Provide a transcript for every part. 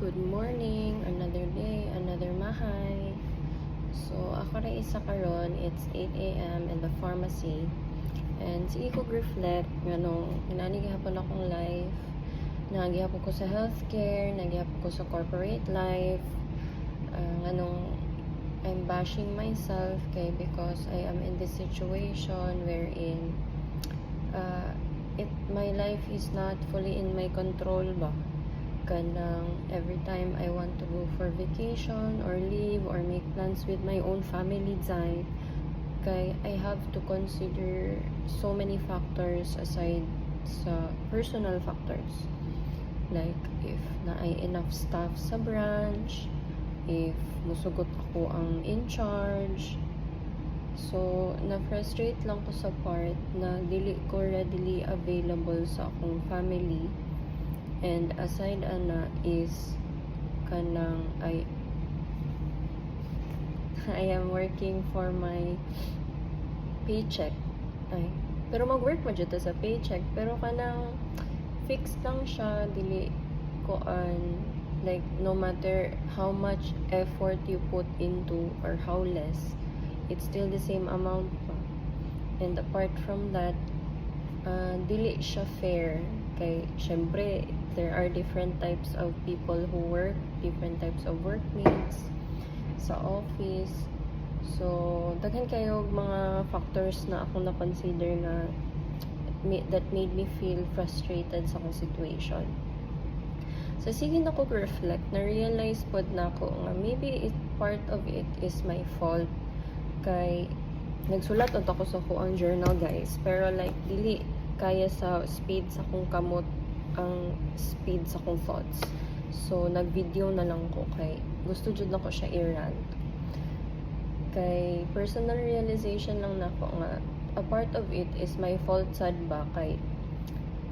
Good morning, another day, another mahay. So, ako na isa karon, it's 8 a.m. in the pharmacy. And sige ko reflect, nanigihapon akong life, nagihapon ko sa healthcare, nagihapon ko sa corporate life, I'm bashing myself because I am in this situation wherein my life is not fully in my control ba. Kanang every time I want to go for vacation or leave or make plans with my own family dahil kay I have to consider so many factors aside sa personal factors, like if naay enough staff sa branch, if musugot ako ang in charge. So na-frustrate lang ko sa part na dili ko readily available sa akong family. And aside ana is kanang I am working for my paycheck. Pero mag-work mo dito sa paycheck, pero kanang fixed lang siya, dili ko like no matter how much effort you put into or how less, it's still the same amount pa. And apart from that, dili siya fair kay syempre there are different types of people who work, different types of workmates sa office. So daghan kayo mga factors na ako na consider na that made me feel frustrated sa akong situation. So sige na ko reflect, na realize pod na ako nga maybe part of it is my fault kay nagsulat ud ako sa ang journal guys, pero like dili kaya sa speed sa akong kamot ang speed sa akong thoughts. So nag-video na lang ko kay gusto jud na ko siya i-rant. Kay personal realization lang nako nga a part of it is my fault sad ba kay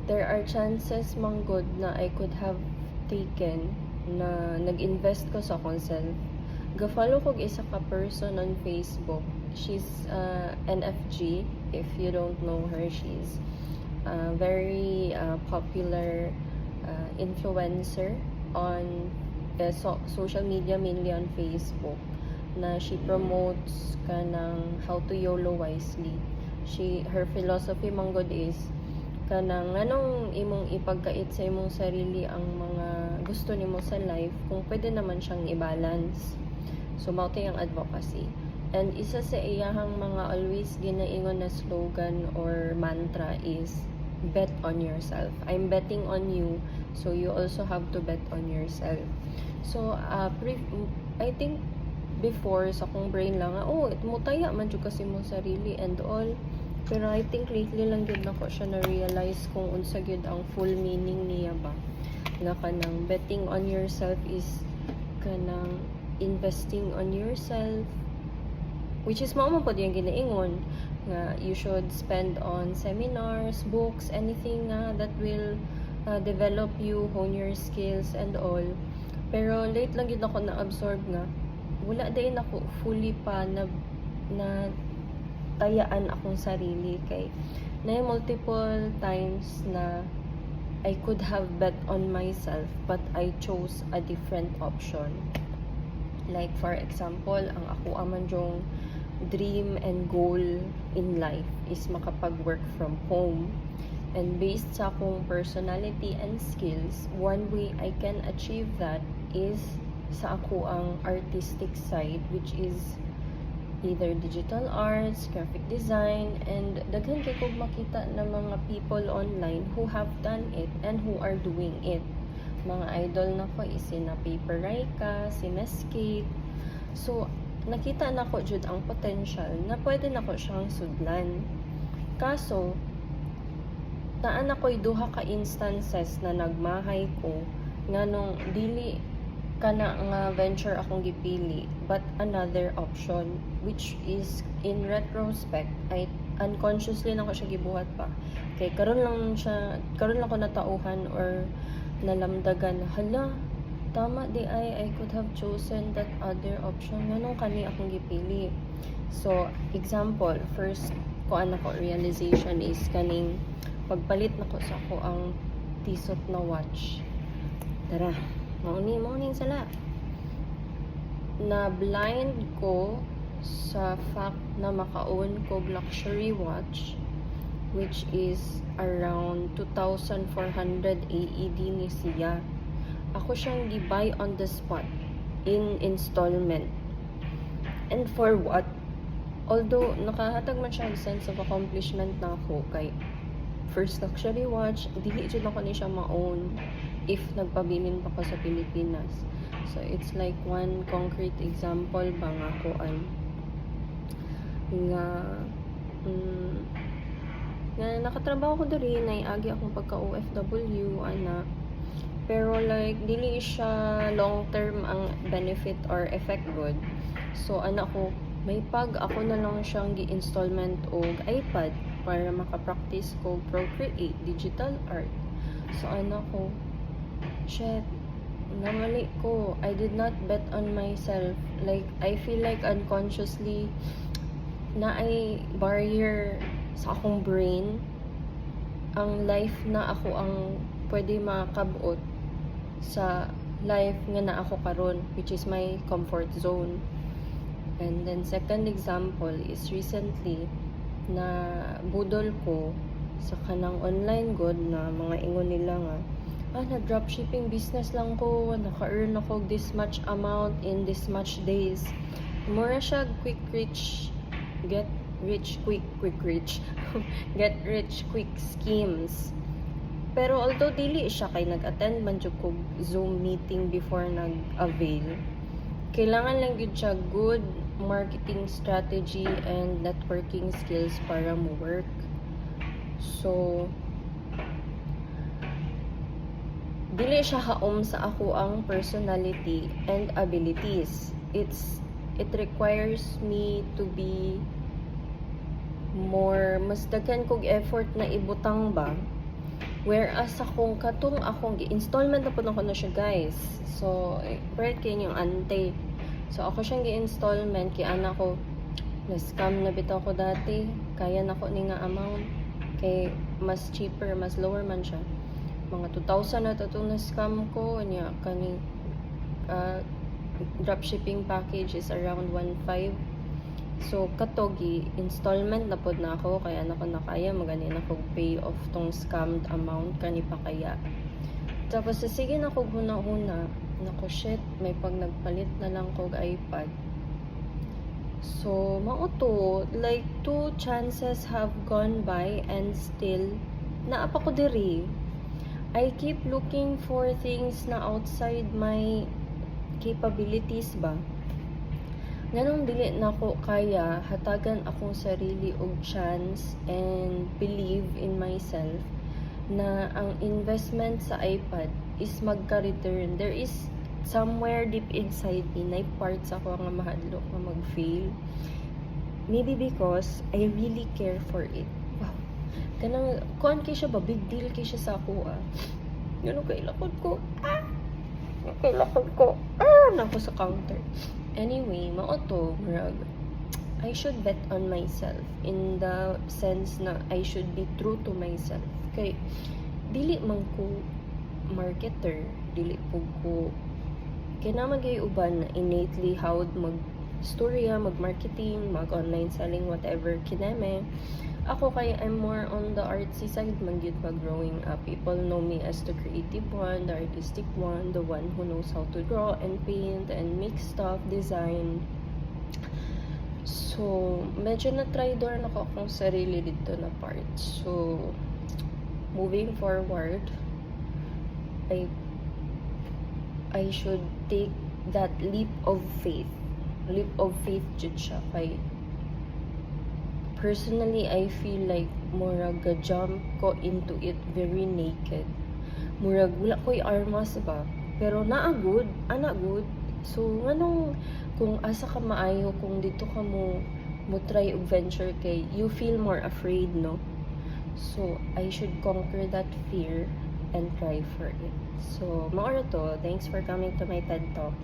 there are chances man good na I could have taken na nag-invest ko sa akong self. Ga-follow ko isa ka person on Facebook. She's NFG. If you don't know her, she's very popular influencer on social media, mainly on Facebook, na she promotes kanang how to YOLO wisely. Her philosophy manggod is kanang anong imong ipagkait sa imong sarili ang mga gusto nimo sa life kung pwede naman siyang i-balance. So mao ang advocacy. And isa sa iyahang mga always ginaingon na slogan or mantra is bet on yourself. I'm betting on you, so you also have to bet on yourself. So I think before sa akong brain lang mutaya man jud kasi mong sarili and all, pero I think lately lang gyud nako siya na realize kung unsa gyud ang full meaning niya ba, nga kanang betting on yourself is kanang investing on yourself, which is mao man pod yung ginaingon nga you should spend on seminars, books, anything that will develop you, hone your skills and all. Pero late lang yun ako na-absorb nga wala din ako fully pa na tayaan akong sarili kay na multiple times na I could have bet on myself but I chose a different option. Like for example, ang ako aman yung dream and goal in life is makapag-work from home. And based sa akong personality and skills, one way I can achieve that is sa ako ang artistic side, which is either digital arts, graphic design, and daghan kay kog makita na mga people online who have done it and who are doing it. Mga idol na ko is sina Paper Raika, sina Skate. So nakita na ko jud ang potential na pwede na ko siyang sudlan. Kaso taan ako'y duha ka instances na nagmahay ko nga nung dili kana nga venture akong gipili but another option, which is in retrospect I unconsciously na ko siya gibuhat pa kay karon lang ko natauhan or nalamdagan hala tama di I could have chosen that other option nganong kani akong gipili. So example, first ko realization is kaning pagpalit na ko sa ako ang tisot na watch. Tara, Morning sala. Na blind ko sa fact na maka-own ko luxury watch, which is around 2,400 AED ni siya. Ako siyang gi-buy on the spot in installment. And for what? Although nakahatag man siya sense of accomplishment na ako kay first luxury watch, dili jud ako ni siya ma-own if nagpabilin pa ko sa Pilipinas. So it's like one concrete example ba nga ko nga nakatrabaho ko diri na agi akong pagka OFW ana, pero like dili siya long term ang benefit or effect good. So ana ko may pag ako na lang siyang gi-installment og iPad para maka-practice ko Procreate digital art. So ana ko shit, namali ko. I did not bet on myself. Like I feel like unconsciously na ay barrier sa akong brain ang life na ako ang pwede makabuot sa life nga na ako karon, which is my comfort zone. And then second example is recently na budol ko sa kanang online good na mga ingon nila nga na dropshipping business lang ko, naka-earn ako this much amount in this much days. Mura siya quick rich, get rich quick rich get rich quick schemes. Pero although dili siya kay nag-attend man jud ko Zoom meeting before nag-avail, kailangan lang yun siya good marketing strategy and networking skills para mo work. So dili siya haom sa ako ang personality and abilities. It requires me to be more, mas daghan kog effort na ibutang ba. Whereas akong gi-installment na po na ko na siya guys. So, right kayo yung ante. So, ako siyang gi-installment kaya ana ko na-scam na bitaw ko dati. Kaya na ko ni nga amount. Kay mas cheaper, mas lower man siya. Mga 2,000 na ito na-scam ko. Niya, kani dropshipping package is around 1,500. So, katogi, installment na pod na ako, kaya na ko nakaya, maganin ako pay off tong scammed amount, kani pa kaya. Tapos, sige na ko huna-huna, nako shit, may pag nagpalit na lang kog iPad. So, mauto, like 2 chances have gone by and still, naapa ko diri. I keep looking for things na outside my capabilities ba. Ganong dili na ko kaya hatagan akong sarili og chance and believe in myself na ang investment sa iPad is magka-return. There is somewhere deep inside me na parts ako nga mahadlok nga mag-fail. Maybe because I really care for it. Wow. Kanang kuan kay siya ba, big deal kay siya sa ako Ganun kay lakod ko. Nako sa counter. Anyway, mauto, murag, I should bet on myself in the sense na I should be true to myself. Kay, dili man ko marketer, dili po ko, kaya naman kayo uban na innately how'd mag-storya, mag-marketing, mag-online selling, whatever, kineme. Ako kaya I'm more on the artsy side man gyud pa growing up. People know me as the creative one, the artistic one, the one who knows how to draw and paint and make stuff, design. So, medyo na-try door na ko akong sarili dito na part. So, moving forward, I should take that leap of faith. Leap of faith jud siya kay personally, I feel like murag jump ko into it very naked. Murag wala ko'y armas ba, pero ana good. So nganong kung asa ka maayo, kung dito ka mo try adventure kay you feel more afraid, no? So I should conquer that fear and try for it. So maora to. Thanks for coming to my TED Talk.